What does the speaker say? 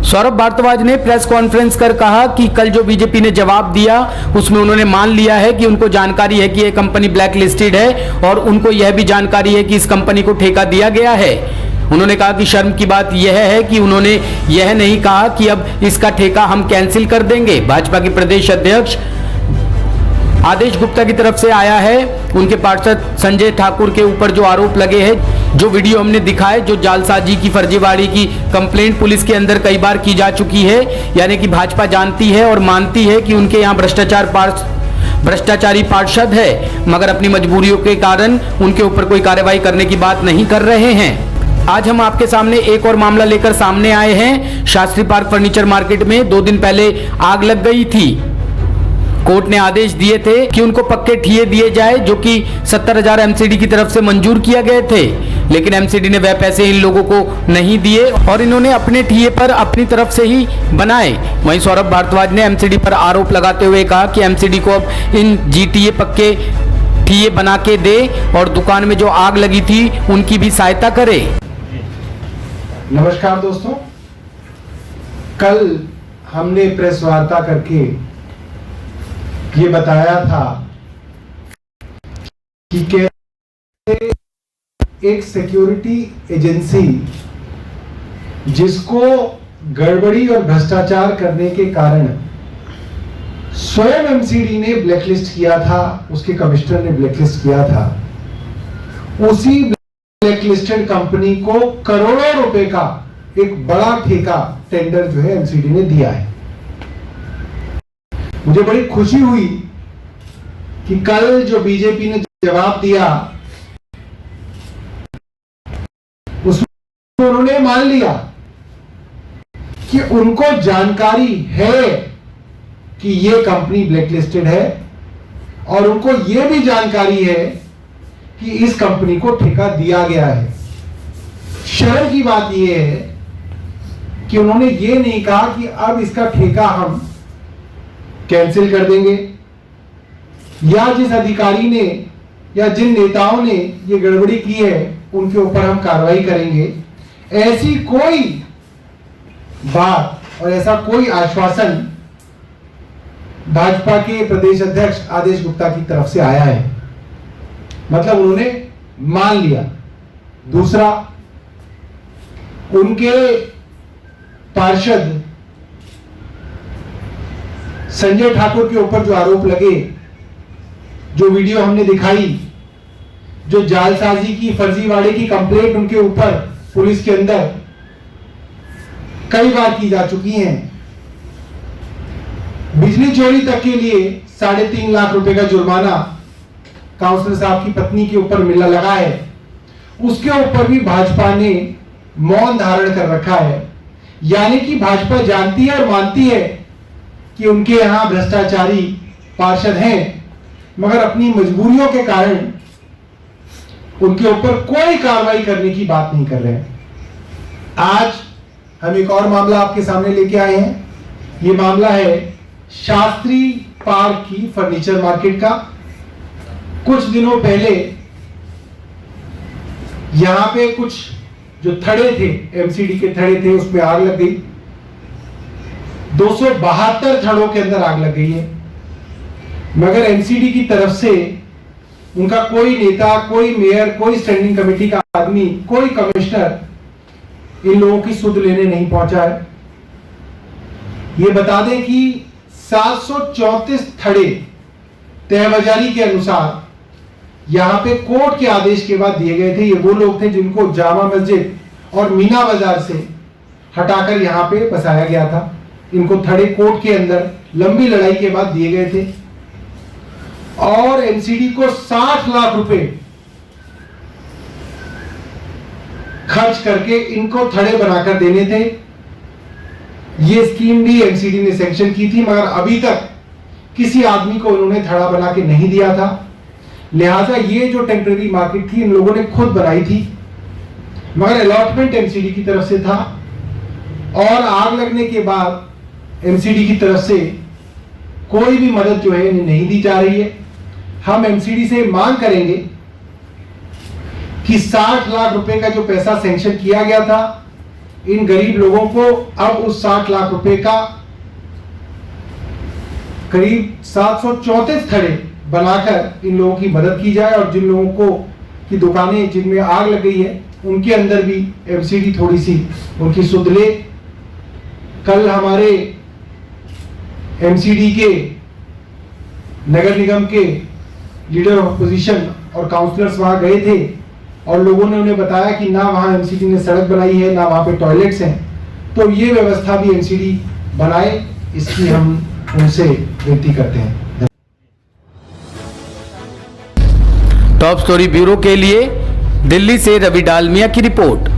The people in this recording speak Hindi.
सौरभ भारद्वाज ने प्रेस कॉन्फ्रेंस कर कहा कि कल जो बीजेपी ने जवाब दिया उसमें उन्होंने मान लिया है कि उनको जानकारी है कि यह कंपनी ब्लैक लिस्टेड है और उनको यह भी जानकारी है कि इस कंपनी को ठेका दिया गया है। उन्होंने कहा कि शर्म की बात यह है कि उन्होंने यह नहीं कहा कि अब इसका ठेका हम कैंसिल कर देंगे। भाजपा के प्रदेश अध्यक्ष आदेश गुप्ता की तरफ से आया है, उनके पार्षद संजय ठाकुर के ऊपर जो आरोप लगे हैं, जो वीडियो हमने दिखाए, जो जालसाजी की फर्जीवाड़ी की कंप्लेंट पुलिस के अंदर कई बार की जा चुकी है, यानी कि भाजपा जानती है और मानती है कि उनके यहाँ भ्रष्टाचारी पार्षद है, मगर अपनी मजबूरियों के कारण उनके ऊपर कोई कार्रवाई करने की बात नहीं कर रहे हैं। आज हम आपके सामने एक और मामला लेकर सामने आए हैं। शास्त्री पार्क फर्नीचर मार्केट में 2 दिन पहले आग लग गई थी। कोर्ट ने आदेश दिए थे कि उनको पक्के ठिये दिए जाए, जो कि 70,000 एमसीडी की तरफ से मंजूर किया गए थे, लेकिन एमसीडी ने वह पैसे इन लोगों को नहीं दिए और इन्होंने अपने ठिये पर अपनी तरफ से ही बनाए। वहीं सौरभ भारद्वाज ने एमसीडी पर आरोप लगाते हुए कहा कि एमसीडी को अब इन जीटीए पक्के ठिये बना के दे और दुकान में जो आग लगी थी उनकी भी सहायता करे। नमस्कार दोस्तों, कल हमने प्रेस वार्ता करके ये बताया था कि कैसे एक सिक्योरिटी एजेंसी जिसको गड़बड़ी और भ्रष्टाचार करने के कारण स्वयं एमसीडी ने ब्लैकलिस्ट किया था, उसके कमिश्नर ने ब्लैकलिस्ट किया था, उसी ब्लैकलिस्टेड कंपनी को करोड़ों रुपए का एक बड़ा ठेका टेंडर जो है एमसीडी ने दिया है। मुझे बड़ी खुशी हुई कि कल जो बीजेपी ने जवाब दिया उसमें उन्होंने मान लिया कि उनको जानकारी है कि यह कंपनी ब्लैकलिस्टेड है और उनको यह भी जानकारी है कि इस कंपनी को ठेका दिया गया है। शर्म की बात यह है कि उन्होंने ये नहीं कहा कि अब इसका ठेका हम कैंसिल कर देंगे, या जिस अधिकारी ने या जिन नेताओं ने ये गड़बड़ी की है उनके ऊपर हम कार्रवाई करेंगे। ऐसी कोई बात और ऐसा कोई आश्वासन भाजपा के प्रदेश अध्यक्ष आदेश गुप्ता की तरफ से आया है, मतलब उन्होंने मान लिया। दूसरा, उनके पार्षद संजय ठाकुर के ऊपर जो आरोप लगे, जो वीडियो हमने दिखाई, जो जालसाजी की फर्जीवाड़े की कंप्लेंट उनके ऊपर पुलिस के अंदर कई बार की जा चुकी हैं, बिजली चोरी तक के लिए 3.5 लाख रुपए का जुर्माना काउंसलर साहब की पत्नी के ऊपर मिलने लगा है, उसके ऊपर भी भाजपा ने मौन धारण कर रखा है। यानी कि भाजपा जानती है और मानती है कि उनके यहां भ्रष्टाचारी पार्षद हैं, मगर अपनी मजबूरियों के कारण उनके ऊपर कोई कार्रवाई करने की बात नहीं कर रहे हैं। आज हम एक और मामला आपके सामने लेके आए हैं। यह मामला है शास्त्री पार्क की फर्नीचर मार्केट का। कुछ दिनों पहले यहां पे कुछ जो थड़े थे, एमसीडी के थड़े थे, उसमें आग लग गई। 272 थड़ों के अंदर आग लग गई है, मगर एमसीडी की तरफ से उनका कोई नेता, कोई मेयर, कोई स्टैंडिंग कमेटी का आदमी, कोई कमिश्नर इन लोगों की सुध लेने नहीं पहुंचा है। ये बता दें कि 734 थड़े तहबाजारी के अनुसार यहां पे कोर्ट के आदेश के बाद दिए गए थे। ये वो लोग थे जिनको जामा मस्जिद और मीना बाजार से हटाकर यहां पे बसाया गया था। इनको थड़े कोर्ट के अंदर लंबी लड़ाई के बाद दिए गए थे और एमसीडी को 60 लाख रुपए खर्च करके इनको थड़े बनाकर देने थे। ये स्कीम भी एमसीडी ने सैंक्शन की थी, मगर अभी तक किसी आदमी को उन्होंने थड़ा बना के नहीं दिया था। लिहाजा ये जो टेम्परेरी मार्केट थी इन लोगों ने खुद बनाई थी, मगर अलॉटमेंट एमसीडी की तरफ से था और आग लगने के बाद एमसीडी की तरफ से कोई भी मदद जो है इन्हें नहीं दी जा रही है। हम एमसीडी से मांग करेंगे कि 60 लाख रुपए का जो पैसा सैंक्शन किया गया था इन गरीब लोगों को अब उस 60 लाख रुपए का करीब 734 थड़े बनाकर इन लोगों की मदद की जाए और जिन लोगों को की दुकानें जिनमें आग लग गई है उनके अंदर भी एमसीडी थोड़ी सी उनकी सुध ले। कल हमारे एमसीडी के नगर निगम के लीडर ऑफ अपोजिशन और काउंसलर्स वहां गए थे और लोगों ने उन्हें बताया कि ना वहां एमसीडी ने सड़क बनाई है ना वहां पे टॉयलेट्स हैं, तो ये व्यवस्था भी एमसीडी बनाए, इसकी हम उनसे विनती करते हैं। टॉप स्टोरी ब्यूरो के लिए दिल्ली से रवि डालमिया की रिपोर्ट।